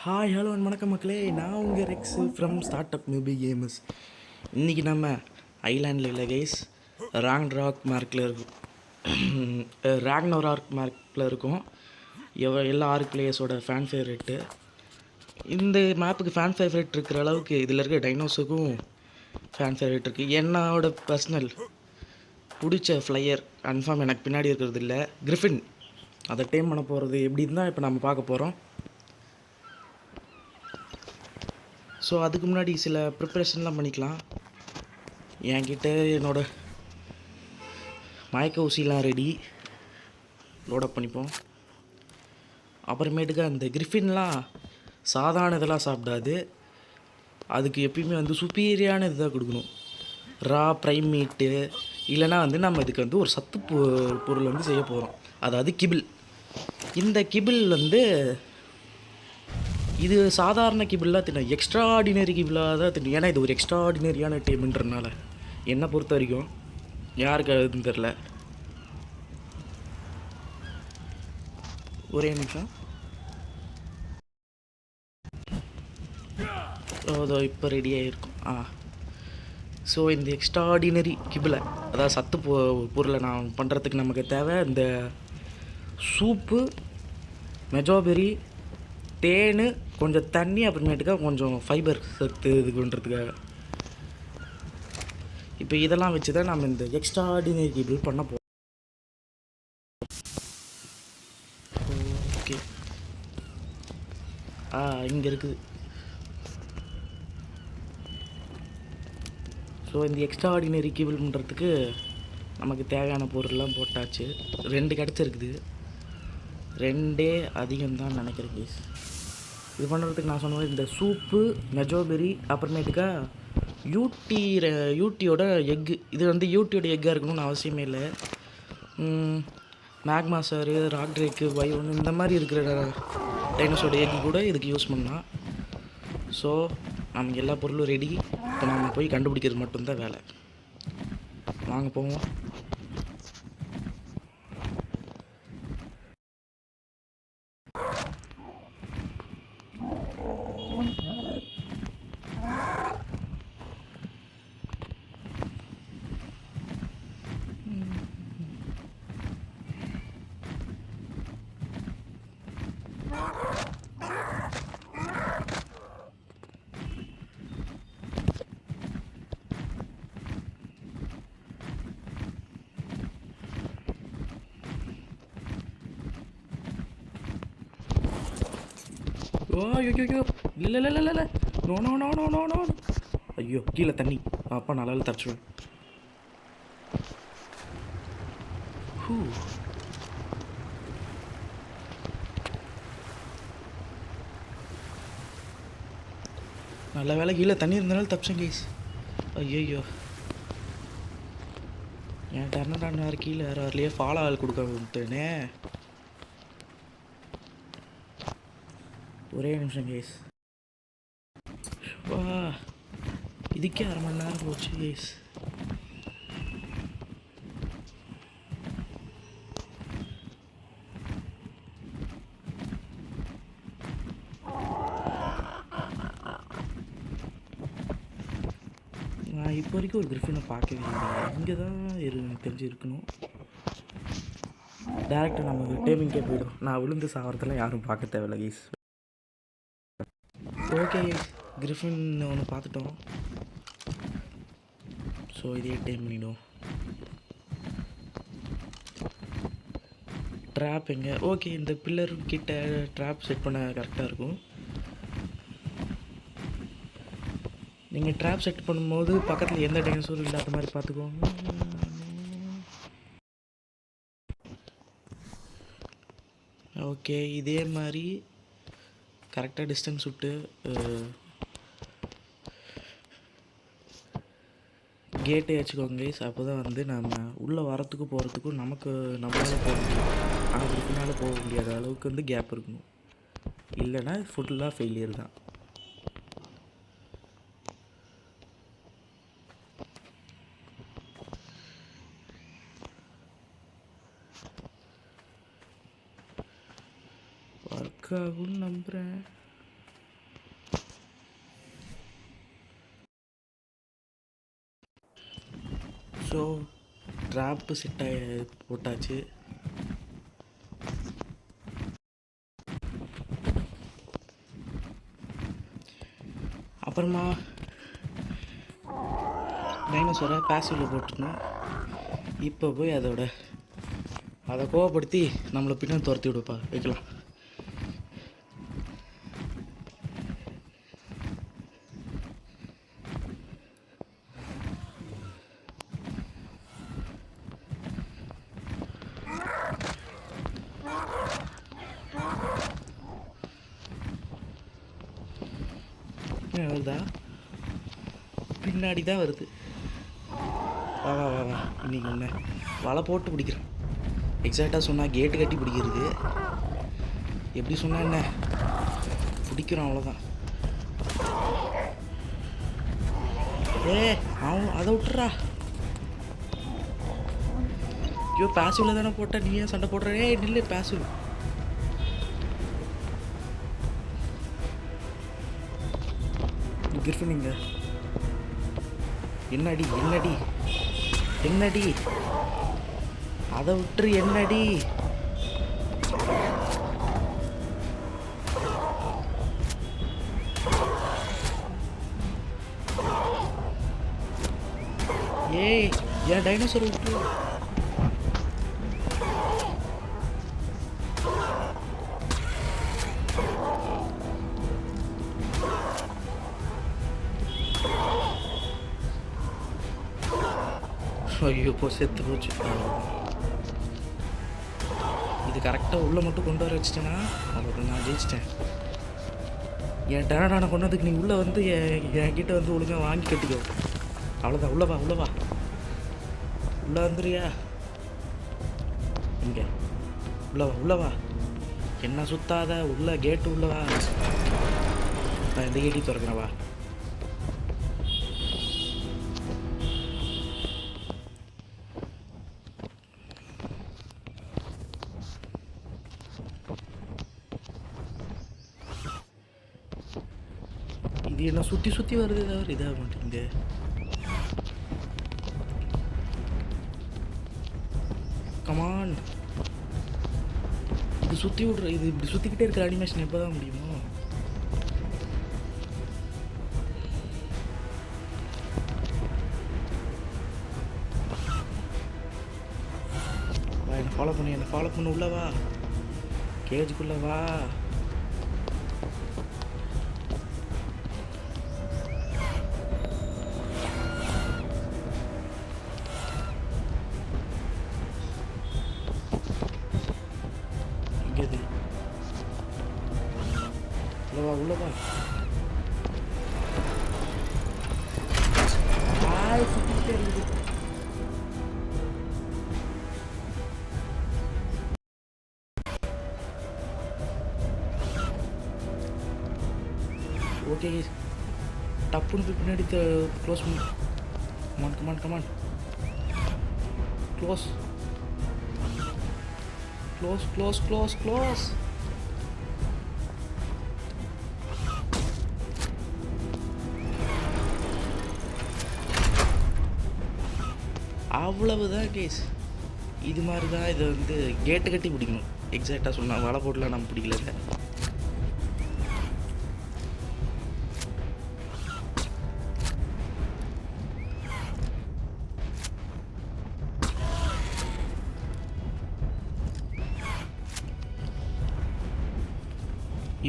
Hi hello வணக்கம் மக்களே, நான் உங்கள் Rex from start up newbie gamers. இன்றைக்கி நம்ம ஐலாண்டில் இல்லை கைஸ், ராக்னோராக் மார்க்கில் இருக்கும். எல்லா ஆர்க் பிளேயர்ஸோட ஃபேன் ஃபேவரெட்டு. இந்த மேப்புக்கு ஃபேன் ஃபேவரெட் இருக்கிற அளவுக்கு இதில் இருக்க டைனோஸுக்கும் ஃபேன் ஃபேவரெட் இருக்குது. என்னோட பர்சனல் பிடிச்ச ஃப்ளையர் கன்ஃபார்ம் எனக்கு பின்னாடி இருக்கிறது இல்லை, கிரிஃபின். அதை டேம் பண்ண போகிறது எப்படின்னு தான் இப்போ நம்ம பார்க்க போகிறோம். ஸோ அதுக்கு முன்னாடி சில ப்ரிப்ரேஷன்லாம் பண்ணிக்கலாம். என்கிட்ட என்னோடய மயக்க ஊசிலாம் ரெடி, லோடப் பண்ணிப்போம். அப்புறமேட்டுக்கு அந்த கிரிஃபின்லாம் சாதாரண இதெல்லாம் சாப்பிடாது, அதுக்கு எப்பயுமே சுப்பீரியான இதுதான் கொடுக்கணும். ரா ப்ரைம் மீட்டு இல்லைனா நம்ம இதுக்கு ஒரு சத்து பொருள் செய்ய போகிறோம், அதாவது கிபிள். இந்த கிபிள் இது சாதாரண கிபிளாக தின்னும், எக்ஸ்ட்ரா ஆர்டினரி கிபிளாக தான் தின்னும். ஏன்னா இது ஒரு எக்ஸ்ட்ரா ஆர்டினரியான டீம்ன்றனால என்னை பொறுத்த வரைக்கும் யாருக்கு அதுன்னு தெரில. ஒரே நிமிஷம். அதோ இப்போ ரெடி ஆகிருக்கும். ஸோ இந்த எக்ஸ்ட்ரா ஆர்டினரி கிபிளை, அதாவது சத்து பொருளை நான் பண்ணுறதுக்கு நமக்கு தேவை இந்த சூப்பு, மெஜாபெரி, தேன், கொஞ்சம் தண்ணி, அப்புறமேட்டுக்காக கொஞ்சம் ஃபைபர் சத்து இது பண்ணுறதுக்காக. இப்போ இதெல்லாம் வச்சு தான் நம்ம இந்த எக்ஸ்ட்ரா ஆர்டினரி கிபிள் பண்ண போகிறோம். ஓகே, இங்கே இருக்குது. ஸோ இந்த எக்ஸ்ட்ரா ஆர்டினரி கிபிள் பண்ணுறதுக்கு நமக்கு தேவையான பொருள்லாம் போட்டாச்சு. 2 கிடச்சிருக்குது, 2 அதிகம்தான் நினைக்கிறேன் ப்ளீஸ். இது பண்ணுறதுக்கு நான் சொன்ன இந்த சூப்பு, மெஜோபெரி, அப்புறமேட்டுக்கா யூட்டியோட எக்கு. இது யூட்டியோட எக்காக இருக்கணும்னு அவசியமே இல்லை. மேக்மாசாரு, ராக்ட்ரேக்கு, வைவன் இந்த மாதிரி இருக்கிற டைனோஸோட எக்கு கூட இதுக்கு யூஸ் பண்ணலாம். ஸோ நமக்கு எல்லா பொருளும் ரெடி. இப்போ நம்ம போய் கண்டுபிடிக்கிறது மட்டும்தான் வேலை. வாங்க போவோம். ஐயோ, இல்லை, நோ. ஐயோ, கீழே தண்ணி. அப்பா நல்லா தச்சுவேன். நல்ல வேலை கீழே தண்ணி இருந்தனால தப்பிச்சேன் கேஸ். ஐயோ, என் டர்னடான் வேறு கீழே வேறு வரலையே, ஃபாலோ ஆள் கொடுக்க விட்டேனே. ஒரே நிமிஷம் கேஸ். வா, இதுக்கே 1/2 மணி நேரம் போச்சு கேஸ். நான் இப்போ வரைக்கும் ஒரு கிரிஃபினை பார்க்கவே இல்லை. இங்கே தான் தெரிஞ்சு இருக்கணும். டேரெக்டாக நம்ம டேமிங்கே போய்டும். நான் விழுந்து சாகிறதெல்லாம் யாரும் பார்க்க தேவையில்ல கேஸ். ஓகே, கிரிஃபின் ஒன்று பார்த்துட்டோம். ஸோ இதே டைம் பண்ணிவிடும். ட்ராப் எங்கே? ஓகே, இந்த பில்லர் கிட்ட ட்ராப் செட் பண்ண கரெக்டாக இருக்கும். நீங்கள் ட்ராப் செட் பண்ணும்போது பக்கத்தில் எந்த டைனோசரும் இல்லாத மாதிரி பார்த்துக்கோங்க. ஓகே, இதே மாதிரி கரெக்டாக டிஸ்டன்ஸ் விட்டு கேட்டே வச்சுக்கோங்க கைஸ். அப்போ தான் நம்ம உள்ளே வரத்துக்கு போகிறதுக்கும் நம்மளால் போக முடியும். ஆனால் அதுக்கு பின்னால் போக முடியாத அளவுக்கு கேப் இருக்கணும், இல்லைன்னா ஃபுல்லாக ஃபெயிலியர் தான். ஒர்க் ஆகும்னு நம்புகிறேன். ஸோ ட்ராப்பு செட் போட்டாச்சு. அப்புறமா டைனோசரை பேசிவில் போட்டுருந்தோம். இப்போ போய் அதை கோவப்படுத்தி நம்மளை பின்னாடி துரத்தி வைக்கலாம். வருதா? பின்னாடி தான் வருது. வா வா வா வா, இன்னைக்கு ஒன்று வலை போட்டு பிடிக்கிறேன். எக்ஸாக்டாக சொன்னால் கேட்டு கட்டி பிடிக்கிறது. எப்படி சொன்னால் என்ன, பிடிக்கிறோம் அவ்வளோதான். அவன் அதை விட்டுறா. ஐயோ, பேசிவில் தானே போட்ட, நீ ஏன் சண்டை போடுற? நில்லு, பேசிவ். கிரிஃபினிங்க என்னடி என்னடி என்னடி, அதை விட்டுரு. என்னடி ஏய், என் டைனோசர் விட்டு. ஐயோ, செத்து போச்சு. இது கரெக்டாக உள்ளே மட்டும் கொண்டு வர வச்சிட்டேன்னா அவ்வளோ, நான் ஜெயிச்சிட்டேன். என் டேனான கொண்டதுக்கு நீ உள்ளே வந்து என்கிட்ட வந்து ஒழுங்காக வாங்கி கட்டிக்கோ. அவ்வளோதான். உள்ளவா உள்ளவா, உள்ளே வந்துடுறியா? இங்கே உள்ளவா. என்ன சுத்தாத, உள்ள கேட்டு உள்ளவா. நான் இந்த கேட்டி திறக்கிறேன், வா. இது என்ன சுற்றி சுற்றி வருது, தவிர இதாக மாட்டேங்குது. கமான், இது சுற்றி விட்ற, இது இப்படி சுற்றிக்கிட்டே இருக்கிற அனிமேஷன் எப்போ தான் முடியுமோ? வா, என்னை ஃபாலோ பண்ணு. உள்ளவா, கேஜுக்குள்ளே வா. உள்ளவா சுத்திட்டே இருக்குது. ஓகே, டப்புன்னு பின்னாடி க்ளோஸ் பண்ணி. Come on close. அவ்வளவுதான் கேஸ். இது மாதிரி தான் இதை வந்து கேட்டு கட்டி பிடிக்கணும். எக்ஸாக்டாக சொன்னால் வலை போட்டுலாம் நம்ம பிடிக்கல.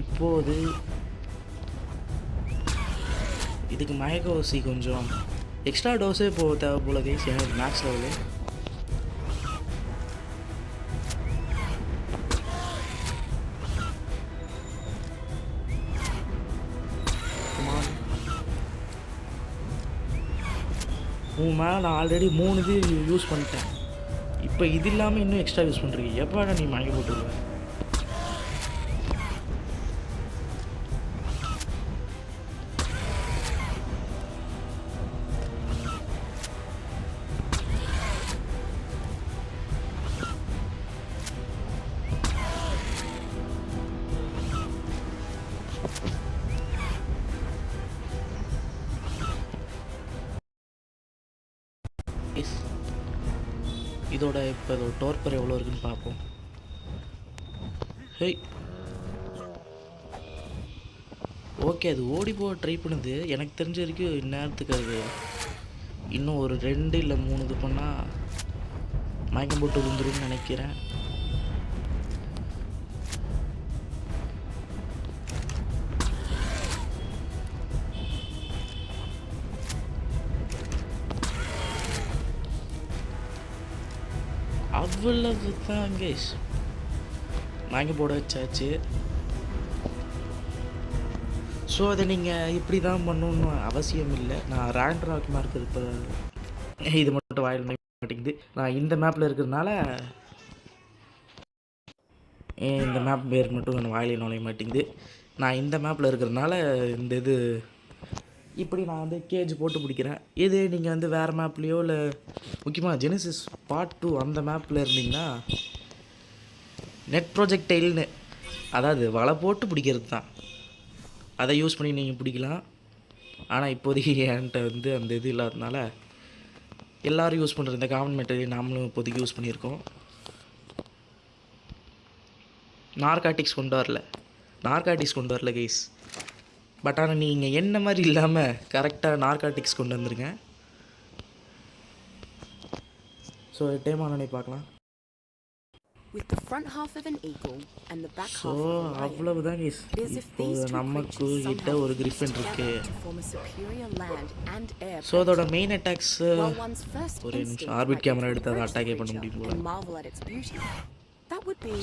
இப்போது இதுக்கு மயக்க ஊசி கொஞ்சம் எக்ஸ்ட்ரா டோஸே தேவை போல கைஸ். எனக்கு மேக்ஸ் லெவலு. உன் மேலே நான் ஆல்ரெடி 3 இது யூஸ் பண்ணிட்டேன். இப்போ இது இல்லாமல் இன்னும் எக்ஸ்ட்ரா யூஸ் பண்ணுறீங்க. எப்போ நீ மயக்க போட்டுருவேன்? Yes. இதோட இப்போ இதோட டோர்பர் எவ்வளோ இருக்குன்னு பார்ப்போம். ஹேய், ஓகே, அது ஓடி போக ட்ரை பண்ணுது. எனக்கு தெரிஞ்ச வரைக்கும் இந்நேரத்துக்கு அது இன்னும் ஒரு 2 இல்லை 3 இது பண்ணால் மயக்கம் போட்டு விழுந்துருன்னு நினைக்கிறேன். அவ்வளவு தான் கேஸ், மயக்கம் போட வச்சாச்சு. ஸோ அதை நீங்கள் இப்படி தான் பண்ணணுன்னு அவசியம் இல்லை. நான் ரேண்ட்ராக் மார்க் இப்போ இது மட்டும் வாயில் மாட்டேங்குது. நான் இந்த மேப்பில் இருக்கிறதுனால இந்த மேப் பேர் மட்டும் நான் வாயிலே நுழைய மாட்டேங்குது. நான் இந்த மேப்பில் இருக்கிறதுனால இந்த இது இப்படி நான் வந்து கேஜ் போட்டு பிடிக்கிறேன். இது நீங்கள் வந்து வேறு மேப்லேயோ இல்லை முக்கியமாக ஜெனிசிஸ் பார்ட் 2 அந்த மேப்பில் இருந்தீங்கன்னா நெட் ப்ரொஜெக்டைல்னு, அதாவது வலை போட்டு பிடிக்கிறது தான், அதை யூஸ் பண்ணி நீங்கள் பிடிக்கலாம். ஆனால் இப்போதைக்கு என்கிட்ட வந்து அந்த இது இல்லாததுனால எல்லோரும் யூஸ் பண்ணுற இந்த காமன் மெட்டீரியல் நாமளும் இப்போதைக்கு யூஸ் பண்ணியிருக்கோம். நார்காட்டிக்ஸ் கொண்டு வரல கைஸ். பட் ஆனால் நீங்கள் என்ன மாதிரி இல்லாமல் கரெக்டாக நார்காட்டிக்ஸ் கொண்டு வந்துருங்க. ஸோ டைம் ஆனே பார்க்கலாம். With the front half of an eagle and the back half of a lion, அவ்வளவுதான் கைஸ். இப்போ நமக்கு கிட்ட ஒரு கிரிஃபின் இருக்கு. ஸோ அதோட மெயின் அட்டாக்ஸ் ஒரு நிமிஷம் ஆர்பிட் கேமரா எடுத்து அதை அட்டாக்கே பண்ண முடியும் போல.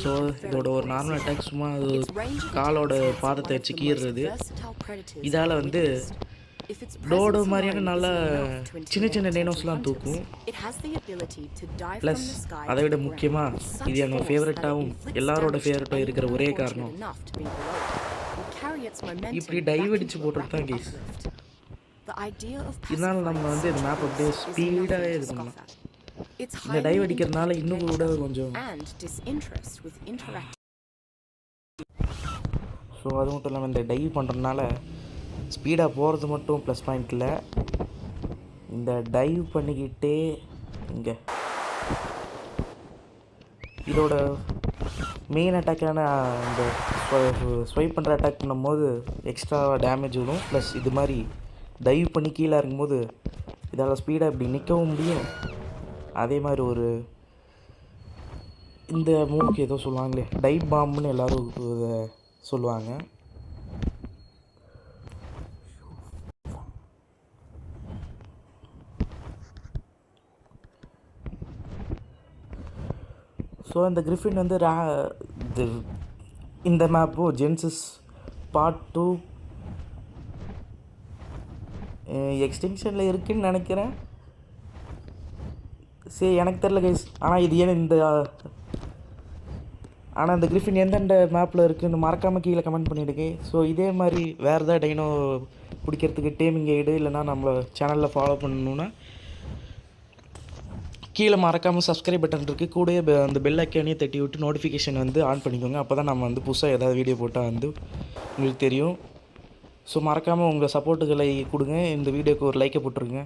ஸோ இதோட ஒரு நார்மல் அட்டாக் சும்மா அது காலோட பாதத்தை வச்சு கீறுறது. இதால் வந்து டோடோ மாதிரியான நல்ல சின்ன சின்ன டைனோஸ்லாம் தூக்கும். ப்ளஸ் அதை விட முக்கியமாக இது என்னோட ஃபேவரட்டாகவும் எல்லாரோட ஃபேவரட்டாகவும் இருக்கிற ஒரே காரணம் இப்படி டைவ் அடித்து போடுறது தான் கேஸ். இதனால் நம்ம வந்து இந்த மேப் அப்படியே ஸ்பீடாகவே இது பண்ணலாம். இந்த டைவ் அடிக்கிறதுனால இன்னும் கூட கொஞ்சம் ஸோ அது மட்டும் இல்லாமல் இந்த டைவ் பண்ணுறதுனால ஸ்பீடாக போகிறது மட்டும் ப்ளஸ் பாயிண்ட் இல்லை, இந்த டைவ் பண்ணிக்கிட்டே இங்கே இதோட மெயின் அட்டாக்கான இந்த ஸ்வைப் பண்ணுற அட்டாக் பண்ணும்போது எக்ஸ்ட்ரா டேமேஜ் வரும். ப்ளஸ் இது மாதிரி டைவ் பண்ணி கீழே இருக்கும்போது இதால் ஸ்பீடாக இப்படி நிற்கவும் முடியும். அதே மாதிரி ஒரு இந்த மூவுக்கு ஏதோ சொல்லுவாங்களே டைவ் பாம்புன்னு எல்லோரும் இதை சொல்லுவாங்க. ஸோ அந்த கிரிஃபின் வந்து இந்த மேப்போ ஜெனிசிஸ் பார்ட் 2 எக்ஸ்டென்ஷனில் இருக்குதுன்னு நினைக்கிறேன். சரி, எனக்கு தெரில கைஸ். ஆனால் இது ஏன் ஆனால் இந்த கிரிஃபின் எந்தெந்த மேப்பில் இருக்குதுன்னு மறக்காமல் கீழே கமெண்ட் பண்ணிவிடுங்க. ஸோ இதே மாதிரி வேறு ஏதாவது டைனோ பிடிக்கிறதுக்கு டேமிங் கைடு இல்லைனா நம்மளை சேனலில் ஃபாலோ பண்ணணுன்னா கீழே மறக்காமல் சப்ஸ்கிரைப் பட்டன் இருக்குது. கூடயே அந்த பெல் ஐக்கானையும் தட்டி விட்டு நோட்டிஃபிகேஷன் வந்து ஆன் பண்ணிக்கோங்க. அப்போ தான் நம்ம வந்து புதுசாக ஏதாவது வீடியோ போட்டால் வந்து உங்களுக்கு தெரியும். ஸோ மறக்காமல் உங்கள் சப்போர்ட்டுகளை கொடுங்க. இந்த வீடியோக்கு ஒரு லைக்கை போட்டுருங்க.